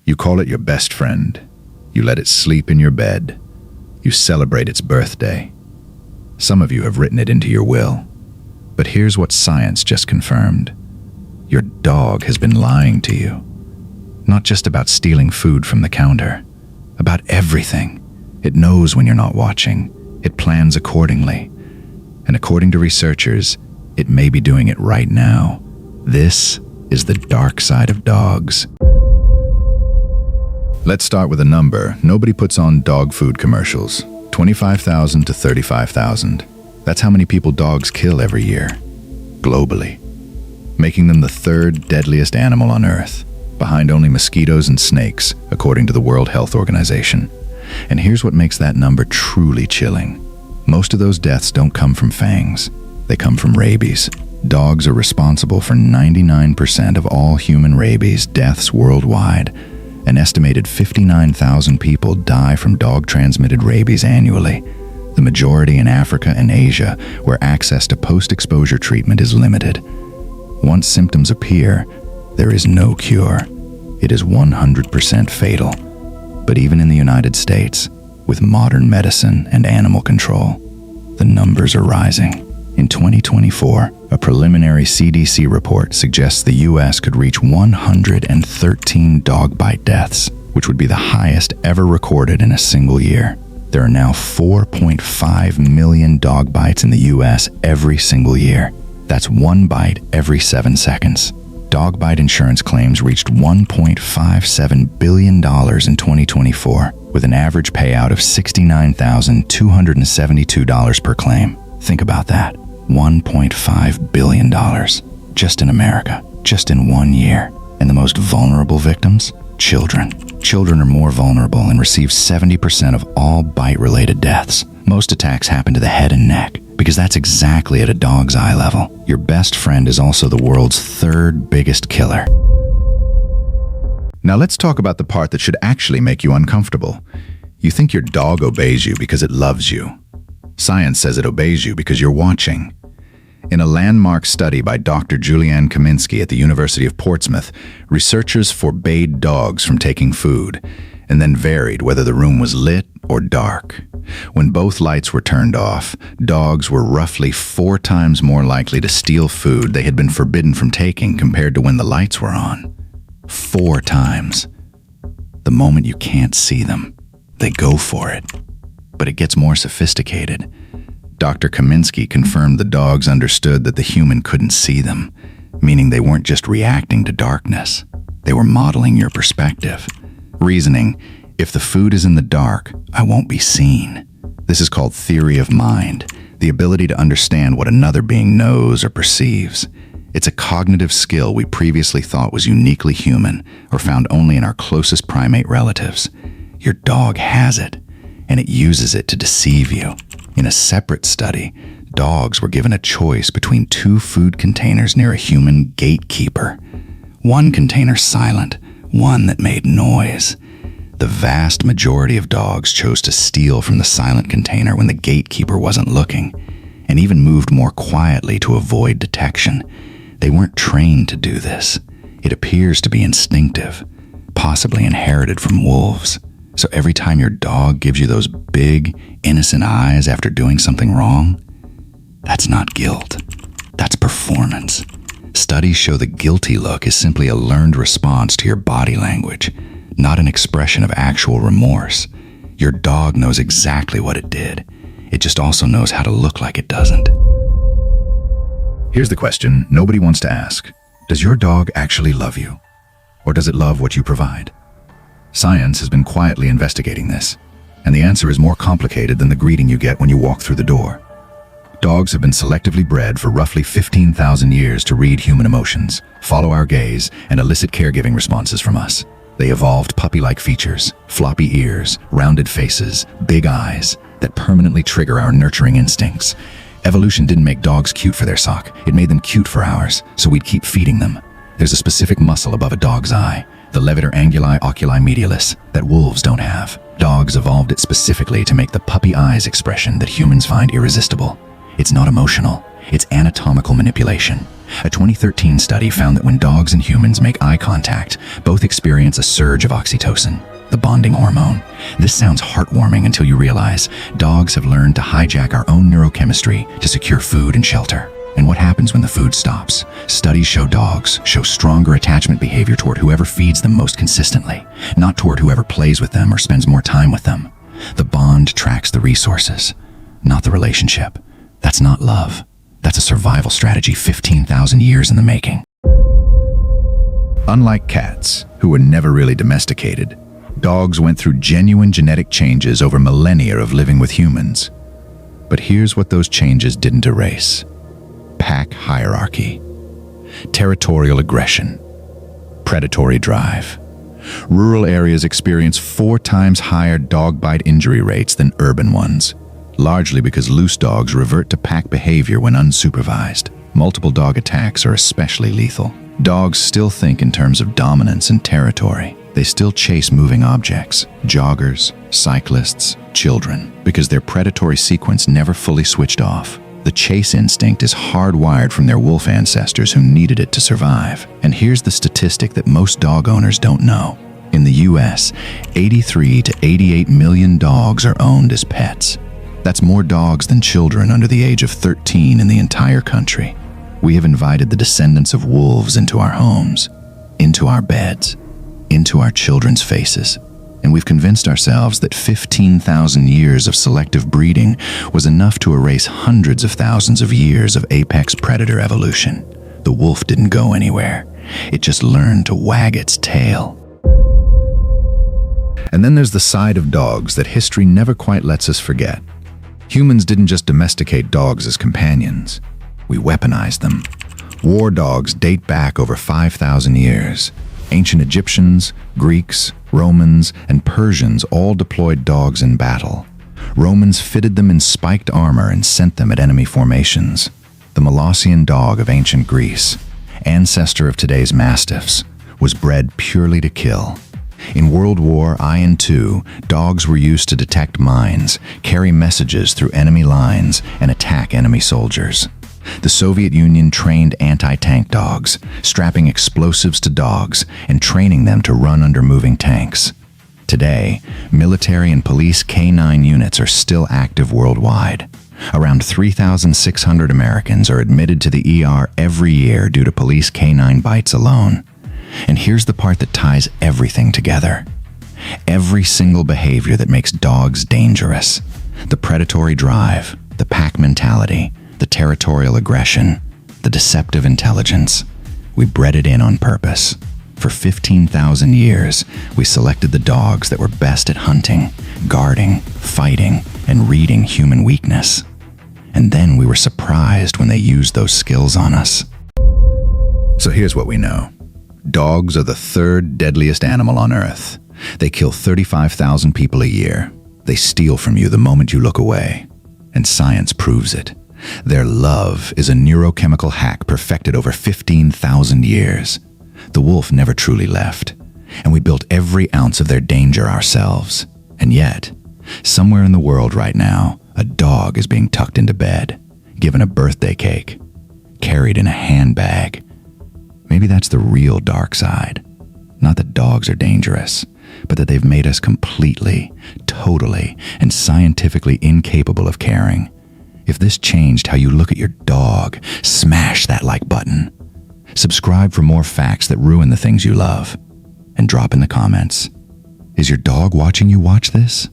You call it your best friend. You let it sleep in your bed. You celebrate its birthday. Some of you have written it into your will. But here's what science just confirmed. Your dog has been lying to you. Not just about stealing food from the counter. About everything. It knows when you're not watching. It plans accordingly. And according to researchers, it may be doing it right now. This is the dark side of dogs. Let's start with a number. Nobody puts on dog food commercials. 25,000 to 35,000. That's how many people dogs kill every year, globally, making them the third deadliest animal on Earth, behind only mosquitoes and snakes, according to the World Health Organization. And here's what makes that number truly chilling. Most of those deaths don't come from fangs. They come from rabies. Dogs are responsible for 99% of all human rabies deaths worldwide. An estimated 59,000 people die from dog-transmitted rabies annually, the majority in Africa and Asia, where access to post-exposure treatment is limited. Once symptoms appear, there is no cure. It is 100% fatal. But even in the United States, with modern medicine and animal control, the numbers are rising. In 2024, a preliminary CDC report suggests the U.S. could reach 113 dog bite deaths, which would be the highest ever recorded in a single year. There are now 4.5 million dog bites in the U.S. every single year. That's one bite every 7 seconds. Dog bite insurance claims reached $1.57 billion in 2024, with an average payout of $69,272 per claim. Think about that. $1.5 billion. Just in America. Just in 1 year. And the most vulnerable victims? Children. Children are more vulnerable and receive 70% of all bite-related deaths. Most attacks happen to the head and neck, because that's exactly at a dog's eye level. Your best friend is also the world's third biggest killer. Now let's talk about the part that should actually make you uncomfortable. You think your dog obeys you because it loves you. Science says it obeys you because you're watching. In a landmark study by Dr. Julianne Kaminsky at the University of Portsmouth, researchers forbade dogs from taking food, and then varied whether the room was lit or dark. When both lights were turned off, dogs were roughly 4 times more likely to steal food they had been forbidden from taking compared to when the lights were on. 4 times. The moment you can't see them, they go for it. But it gets more sophisticated. Dr. Kaminsky confirmed the dogs understood that the human couldn't see them, meaning they weren't just reacting to darkness. They were modeling your perspective. Reasoning, if the food is in the dark, I won't be seen. This is called theory of mind, the ability to understand what another being knows or perceives. It's a cognitive skill we previously thought was uniquely human or found only in our closest primate relatives. Your dog has it, and it uses it to deceive you. In a separate study, dogs were given a choice between 2 food containers near a human gatekeeper. One container silent, one that made noise. The vast majority of dogs chose to steal from the silent container when the gatekeeper wasn't looking, and even moved more quietly to avoid detection. They weren't trained to do this. It appears to be instinctive, possibly inherited from wolves. So every time your dog gives you those big, innocent eyes after doing something wrong, that's not guilt. That's performance. Studies show the guilty look is simply a learned response to your body language, not an expression of actual remorse. Your dog knows exactly what it did. It just also knows how to look like it doesn't. Here's the question nobody wants to ask. Does your dog actually love you? Or does it love what you provide? Science has been quietly investigating this, and the answer is more complicated than the greeting you get when you walk through the door. Dogs have been selectively bred for roughly 15,000 years to read human emotions, follow our gaze, and elicit caregiving responses from us. They evolved puppy-like features, floppy ears, rounded faces, big eyes, that permanently trigger our nurturing instincts. Evolution didn't make dogs cute for their sock. It made them cute for ours, so we'd keep feeding them. There's a specific muscle above a dog's eye, the levator anguli oculi medialis, that wolves don't have. Dogs evolved it specifically to make the puppy eyes expression that humans find irresistible. It's not emotional, it's anatomical manipulation. A 2013 study found that when dogs and humans make eye contact, both experience a surge of oxytocin, the bonding hormone. This sounds heartwarming until you realize dogs have learned to hijack our own neurochemistry to secure food and shelter. And what happens when the food stops? Studies show dogs show stronger attachment behavior toward whoever feeds them most consistently, not toward whoever plays with them or spends more time with them. The bond tracks the resources, not the relationship. That's not love. That's a survival strategy 15,000 years in the making. Unlike cats, who were never really domesticated, dogs went through genuine genetic changes over millennia of living with humans. But here's what those changes didn't erase: pack hierarchy, territorial aggression, predatory drive. Rural areas experience 4 times higher dog bite injury rates than urban ones, largely because loose dogs revert to pack behavior when unsupervised. Multiple dog attacks are especially lethal. Dogs still think in terms of dominance and territory. They still chase moving objects, joggers, cyclists, children, because their predatory sequence never fully switched off. The chase instinct is hardwired from their wolf ancestors who needed it to survive. And here's the statistic that most dog owners don't know. In the US, 83 to 88 million dogs are owned as pets. That's more dogs than children under the age of 13 in the entire country. We have invited the descendants of wolves into our homes, into our beds, into our children's faces. And we've convinced ourselves that 15,000 years of selective breeding was enough to erase hundreds of thousands of years of apex predator evolution. The wolf didn't go anywhere. It just learned to wag its tail. And then there's the side of dogs that history never quite lets us forget. Humans didn't just domesticate dogs as companions. We weaponized them. War dogs date back over 5,000 years. Ancient Egyptians, Greeks, Romans, and Persians all deployed dogs in battle. Romans fitted them in spiked armor and sent them at enemy formations. The Molossian dog of ancient Greece, ancestor of today's mastiffs, was bred purely to kill. In World War I and II, dogs were used to detect mines, carry messages through enemy lines, and attack enemy soldiers. The Soviet Union trained anti-tank dogs, strapping explosives to dogs and training them to run under moving tanks. Today, military and police canine units are still active worldwide. Around 3,600 Americans are admitted to the ER every year due to police canine bites alone. And here's the part that ties everything together. Every single behavior that makes dogs dangerous, the predatory drive, the pack mentality, the territorial aggression, the deceptive intelligence, we bred it in on purpose. For 15,000 years, we selected the dogs that were best at hunting, guarding, fighting, and reading human weakness. And then we were surprised when they used those skills on us. So here's what we know. Dogs are the 3rd deadliest animal on Earth. They kill 35,000 people a year. They steal from you the moment you look away. And science proves it. Their love is a neurochemical hack perfected over 15,000 years. The wolf never truly left, and we built every ounce of their danger ourselves. And yet, somewhere in the world right now, a dog is being tucked into bed, given a birthday cake, carried in a handbag. Maybe that's the real dark side. Not that dogs are dangerous, but that they've made us completely, totally, and scientifically incapable of caring. If this changed how you look at your dog, smash that like button. Subscribe for more facts that ruin the things you love. And drop in the comments, is your dog watching you watch this?